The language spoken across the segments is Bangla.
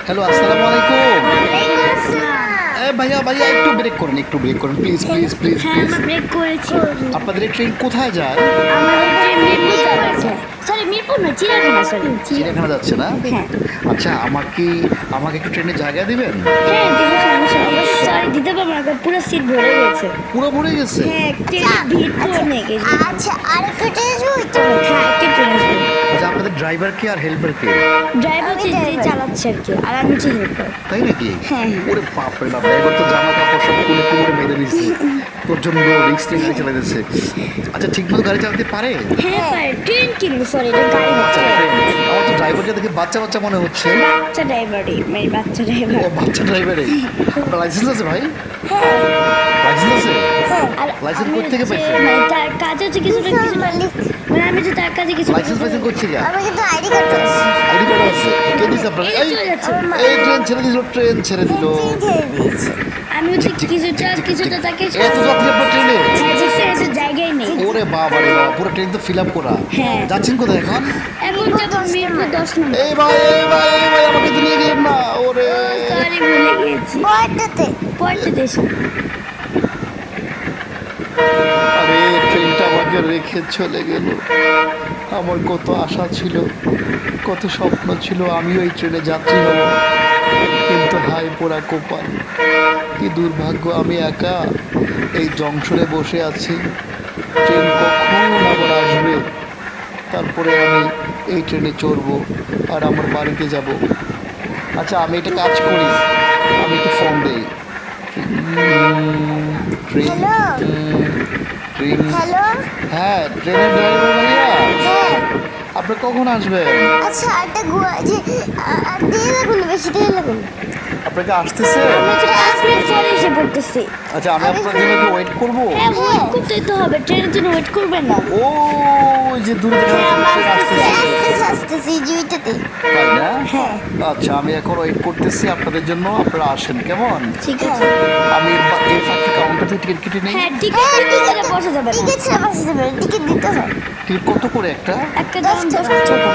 হ্যালো, আসসালামু আলাইকুম। ভাইয়া ভাইয়া একটু ব্রেক করুন, একটু ব্রেক করুন প্লিজ প্লিজ প্লিজ হ্যাঁ, প্লিজ। আমরা ব্রেক করেছি। আপনাদের এই ট্রেন কোথায় যায়? আমাদের ট্রেন মিরপুর যাচ্ছে। সরি, মিরপুর না, চিড়িয়াখানা। সরি, চিড়িয়াখানা যাচ্ছে না? হ্যাঁ। আচ্ছা, আমাকে একটু ট্রেনে জায়গা দিবেন? হ্যাঁ, দিদি সমস্যা নেই। সরি, দিতে পারবো না, পুরো সিট ভরে গেছে। পুরো ভরে গেছে? হ্যাঁ, ট্রেনের ভিড় তো অনেক। আচ্ছা, আরেকটা ট্রেন আসবে ওই তো। হ্যাঁ, একটা ট্রেন আসবে। আচ্ছা, আপনাদের ড্রাইভার কে আর হেল্পার কে? ড্রাইভার যে চালাচ্ছে আর কি, আর আমি হচ্ছে হেল্পার। তাই নাকি? হ্যাঁ। ওরে বাপরে বাপ, ড্রাইভার তো জামা কাপড় সব খুলে কোমরে বেঁধে দিচ্ছে, প্রচন্ড রিস্ক নিয়ে গাড়ি চালিয়ে দিচ্ছে। আচ্ছা, ঠিক মতো গাড়ি চালাতে পারে? হ্যাঁ, পারে। ট্রেন কিনবো, সরি, এটা গাড়ি আচ্ছা, হচ্ছে। আমার তো ড্রাইভারকে দেখে বাচ্চা বাচ্চা মনে হচ্ছে। বাচ্চা ড্রাইভারই, মানে বাচ্চা ড্রাইভার। ও বাচ্চা ড্রাইভারে। লাইসেন্স আছে ভাই? লাইসেন্স আছে? আর লাইসেন্স আমি কোথা থেকে হচ্ছে, পাইছেন? মানে তার কাজ হচ্ছে কিছুটা মালিক। মানে আমি যে তার কাছে কিছু লাইসেন্স পাইছেন কোথা থেকে? আমার কিন্তু আইডি কার্ড আছে। আইডি কার্ড আছে? কে দিছে আপনার? এই চলে যাচ্ছে। এই ট্রেন ছেড়ে দিল, ট্রেন ছেড়ে দিল। ট্রেন ছেড়ে দিয়েছে। আমি হচ্ছে কিছুটা তাকে এত যাত্রী আপনার ট্রেনে? হ্যাঁ, দেখছি, এত জায়গায় নেই। ওরে বাবা রে বাবা, পুরো ট্রেন তো ফিল আপ করা। হ্যাঁ। যাচ্ছেন কোথায় এখন? এখন যাবো মিরপুর 10 নম্বর। এই ভাই এই ভাই এই ভাই, আমাকে তো নিয়ে গেলেন না। ওরে সরি, ভুলে গিয়েছি। পরেরটাতে। পড়তে দেশ। আরে, ট্রেনটা আমাকে রেখে চলে গেল। আমার কত আশা ছিল, কত স্বপ্ন ছিল আমিও এই ট্রেনে যাত্রী হব, কিন্তু হাই পোড়া কপাল, কি দুর্ভাগ্য। আমি একা এই জংশনে বসে আছি, ট্রেন কখন আবার আসবে, তারপরে আমি এই ট্রেনে চড়বো আর আমার বাড়িতে যাব। আচ্ছা, আমি একটা কাজ করি, আমি একটু ফোন দিই। Train hello. Train hello. হ্যাঁ, ট্রেনের ড্রাইভার ভাইয়া, হ্যাঁ। আপনি কখন আসবেন? আচ্ছা, আরেকটা যে আর দেরি লাগুন না, বেশি দেরি লাগুন না। আপনাকে আসতেছে? আমরা তো 5 মিনিট পরে এসে পড়তেছি। আচ্ছা, আমি আপনার জন্য কি ওয়েট করব? হ্যাঁ, ওয়েট করতেই তো হবে, ট্রেনের জন্য ওয়েট করবেন না। ও, ওই যে দূরে দেখা হ্যাঁ, যাচ্ছে ট্রেন আসতেছে, আসতেছে আসতেছে জুইটাতে। তাই না? হ্যাঁ। আচ্ছা, আমি এখন ওয়েট করতেছি আপনাদের জন্য, আপনারা আসেন কেমন? ঠিক আছে। আমি এই ফাঁকে কাউন্টার থেকে টিকিট কেটে নিই। হ্যাঁ, টিকিট ছাড়া বসা যাবে না। টিকিট ছাড়া বসে যাবে, টিকিট দিতে হয়। টিকিট কত করে একটা? একটা দাম 10 টাকা।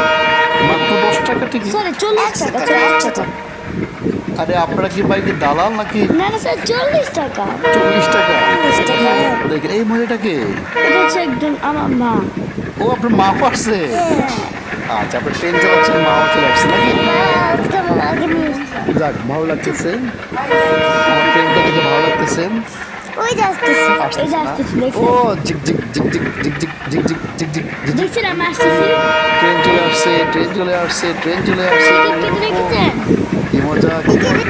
মাত্র 10 টাকা টিকিট? সরি, 40 টাকা। 40 টাকা। আরে, আপনারা কি বাইকে দালাল নাকি? না না স্যার, 40 টাকা। 40 টাকা? 40 টাকা। দেখেন, এই মহিলাটাকে, এটা হচ্ছে একজন আমার মা। ও আপনার মা আসছে? আচ্ছা, আপনার ট্রেন চালাচ্ছেন, মাও চলে আসছে নাকি? আজকে আমার আগে নিয়ে এসেছে। যাক, ভালো লাগতেছে, আমার ট্রেনটা দেখে ভালো লাগতেছে। ওই যে আসতেছে। এই যে আসতেছে না? আসতেছে, দেখছেন? ও জিক জিক জিক জিক জিক জিক জিক জিক জিক জিক জিক। দেখছেন আমি আসতেছি? ট্রেন চলে আসছে, ট্রেন চলে আসছে, ট্রেন চলে আসছে। টিকিট কেটে রেখেছেন? কি মজা, কি মজা।